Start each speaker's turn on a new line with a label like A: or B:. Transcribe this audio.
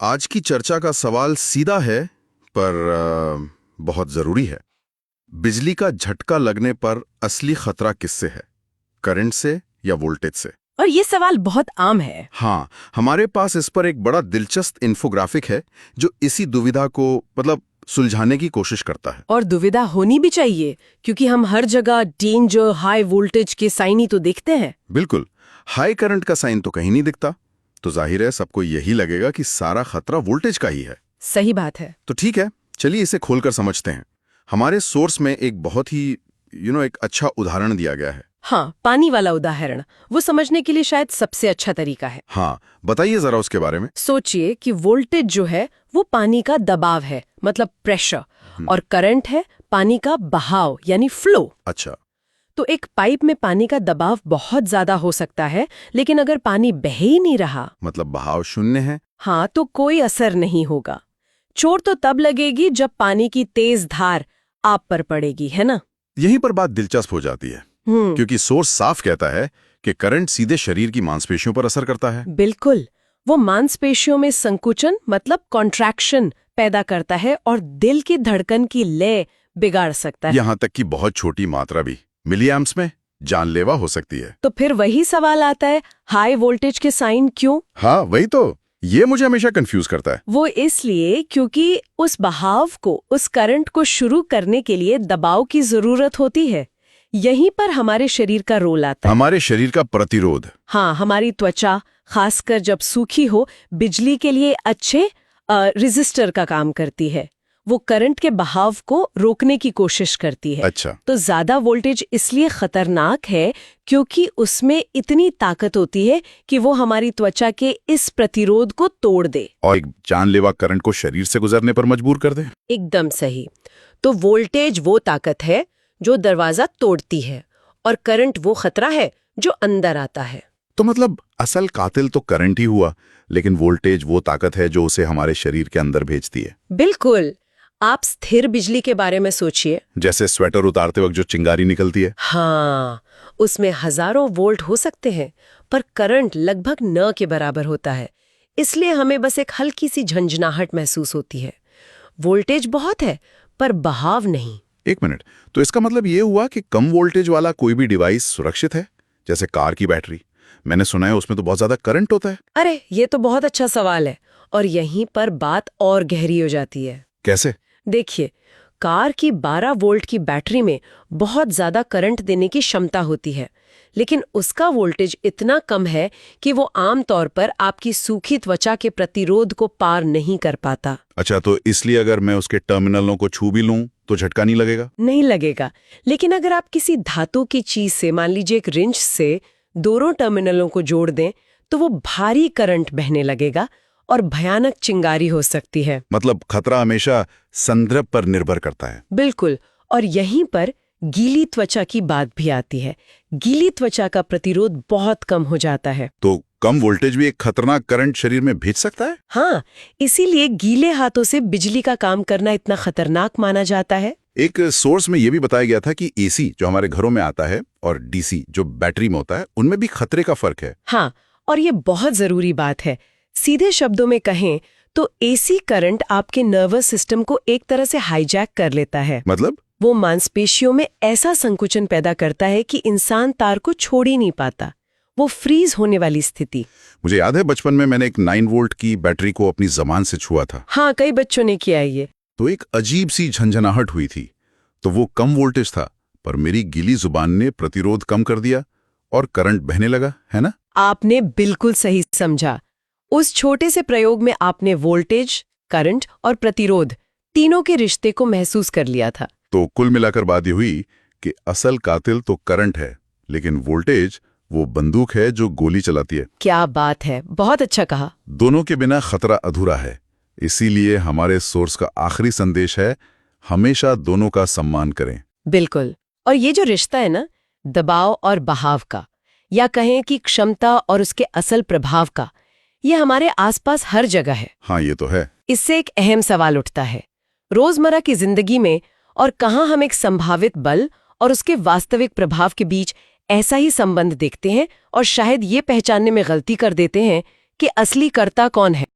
A: आज की चर्चा का सवाल सीधा है पर बहुत जरूरी है। बिजली का झटका लगने पर असली खतरा किससे है, करंट से या वोल्टेज से?
B: और ये सवाल बहुत आम है।
A: हाँ, हमारे पास इस पर एक बड़ा दिलचस्प इन्फोग्राफिक है जो इसी दुविधा को सुलझाने की कोशिश करता है।
B: और दुविधा होनी भी चाहिए, क्योंकि हम हर जगह डेंजर, हाई वोल्टेज के साइन ही तो देखते हैं।
A: बिल्कुल, हाई करंट का साइन तो कहीं नहीं दिखता, तो जाहिर है सबको यही लगेगा कि सारा खतरा वोल्टेज का ही है।
B: सही बात है।
A: तो ठीक है, चलिए इसे खोलकर समझते हैं। हमारे सोर्स में एक बहुत ही एक अच्छा उदाहरण दिया गया है।
B: हाँ, पानी वाला उदाहरण वो समझने के लिए शायद सबसे अच्छा तरीका है।
A: हाँ, बताइए जरा उसके बारे में।
B: सोचिए कि वोल्टेज जो है वो पानी का दबाव है, मतलब प्रेशर, और करंट है पानी का बहाव यानी फ्लो।
A: अच्छा।
B: तो एक पाइप में पानी का दबाव बहुत ज्यादा हो सकता है, लेकिन अगर पानी बह ही नहीं रहा,
A: मतलब बहाव शून्य है।
B: हाँ, तो कोई असर नहीं होगा। चोट तो तब लगेगी जब पानी की तेज धार आप पर पड़ेगी, है ना?
A: यहीं पर बात दिलचस्प हो जाती है, क्योंकि सोर्स साफ कहता है कि करंट सीधे शरीर की मांसपेशियों पर असर करता है।
B: बिल्कुल, वो मांसपेशियों में संकुचन मतलब कॉन्ट्रैक्शन पैदा करता है और दिल की धड़कन की लय बिगाड़ सकता है।
A: यहाँ तक कि बहुत छोटी मात्रा भी मिलीएम्प्स में जानलेवा हो सकती है।
B: तो फिर वही सवाल आता है, हाई वोल्टेज के साइन क्यों?
A: हाँ, वही तो, ये मुझे हमेशा कंफ्यूज करता है।
B: वो इसलिए क्योंकि उस बहाव को, उस करंट को शुरू करने के लिए दबाव की जरूरत होती है। यहीं पर हमारे शरीर का रोल आता है।
A: हमारे शरीर का प्रतिरोध।
B: हाँ, हमारी त्वचा, खासकर जब सूखी हो, बिजली के लिए अच्छे रेजिस्टर का काम करती है। वो करंट के बहाव को रोकने की कोशिश करती है।
A: अच्छा।
B: तो ज्यादा वोल्टेज इसलिए खतरनाक है क्योंकि उसमें इतनी ताकत होती है कि वो हमारी त्वचा के इस प्रतिरोध को तोड़ दे
A: और एक जानलेवा करंट को शरीर से गुजरने पर मजबूर कर दे।
B: एकदम सही। तो वोल्टेज वो ताकत है जो दरवाजा तोड़ती है, और करंट वो खतरा है जो अंदर आता है।
A: तो मतलब असल कातिल तो करंट ही हुआ, लेकिन वोल्टेज वो ताकत है जो उसे हमारे शरीर के अंदर भेजती है।
B: बिल्कुल। आप स्थिर बिजली के बारे में सोचिए।
A: जैसे स्वेटर उतारते वक्त जो चिंगारी निकलती है।
B: हाँ, उसमें हजारों वोल्ट हो सकते हैं, पर करंट लगभग न के बराबर होता है। इसलिए हमें बस एक हल्की सी झंझनाहट महसूस होती है। वोल्टेज बहुत है पर बहाव नहीं।
A: एक मिनट, तो इसका मतलब ये हुआ कि कम वोल्टेज वाला कोई भी डिवाइस सुरक्षित है, जैसे कार की बैटरी? मैंने सुना है उसमें तो बहुत ज्यादा करंट होता है।
B: अरे, ये तो बहुत अच्छा सवाल है, और यहीं पर बात और गहरी हो जाती है।
A: कैसे?
B: देखिए, कार की 12 वोल्ट की बैटरी में बहुत ज्यादा करंट देने की क्षमता होती है, लेकिन उसका वोल्टेज इतना कम है कि वो आमतौर पर आपकी सूखी त्वचा के प्रतिरोध को पार नहीं कर पाता।
A: अच्छा, तो इसलिए अगर मैं उसके टर्मिनलों को छू भी लूं तो झटका नहीं लगेगा?
B: नहीं लगेगा, लेकिन अगर आप किसी धातु की चीज से, मान लीजिए एक रिंच से, दोनों टर्मिनलों को जोड़ दें तो वो भारी करंट बहने लगेगा और भयानक चिंगारी हो सकती है।
A: मतलब खतरा हमेशा संदर्भ पर निर्भर करता है।
B: बिल्कुल। और यहीं पर गीली त्वचा की बात भी आती है। गीली त्वचा का प्रतिरोध बहुत कम हो जाता है।
A: तो कम वोल्टेज भी एक खतरनाक करंट शरीर में भेज सकता है?
B: हाँ, इसीलिए गीले हाथों से बिजली का काम करना इतना खतरनाक माना जाता है।
A: एक सोर्स में यह भी बताया गया था कि एसी जो हमारे घरों में आता है और डीसी जो बैटरी में होता है, उनमें भी खतरे का फर्क है।
B: हाँ, और ये बहुत जरूरी बात है। सीधे शब्दों में कहें तो एसी करंट आपके नर्वस सिस्टम को एक तरह से हाईजैक कर लेता है।
A: मतलब?
B: वो मांसपेशियों में ऐसा संकुचन पैदा करता है कि इंसान तार को छोड़ ही नहीं पाता। वो फ्रीज होने वाली स्थिति।
A: मुझे याद है बचपन में मैंने एक 9 वोल्ट की बैटरी को अपनी जबान से छुआ था।
B: हाँ, कई बच्चों ने किया ये।
A: तो एक अजीब सी झंझनाहट हुई थी। तो वो कम वोल्टेज था, पर मेरी गीली जुबान ने प्रतिरोध कम कर दिया और करंट बहने लगा, है ना?
B: आपने बिल्कुल सही समझा। उस छोटे से प्रयोग में आपने वोल्टेज, करंट और प्रतिरोध तीनों के रिश्ते को महसूस कर लिया था।
A: तो कुल मिलाकर बात ये हुई कि असल कातिल तो करंट है, लेकिन वोल्टेज वो बंदूक है जो गोली चलाती है।
B: क्या बात है, बहुत अच्छा कहा।
A: दोनों के बिना खतरा अधूरा है। इसीलिए हमारे सोर्स का आखिरी संदेश है, हमेशा दोनों का सम्मान करें।
B: बिल्कुल। और ये जो रिश्ता है ना, दबाव और बहाव का, या कहें कि क्षमता और उसके असल प्रभाव का, ये हमारे आसपास हर जगह है।
A: हाँ, ये तो है।
B: इससे एक अहम सवाल उठता है, रोजमर्रा की जिंदगी में और कहाँ हम एक संभावित बल और उसके वास्तविक प्रभाव के बीच ऐसा ही संबंध देखते हैं और शायद ये पहचानने में गलती कर देते हैं कि असली कर्ता कौन है।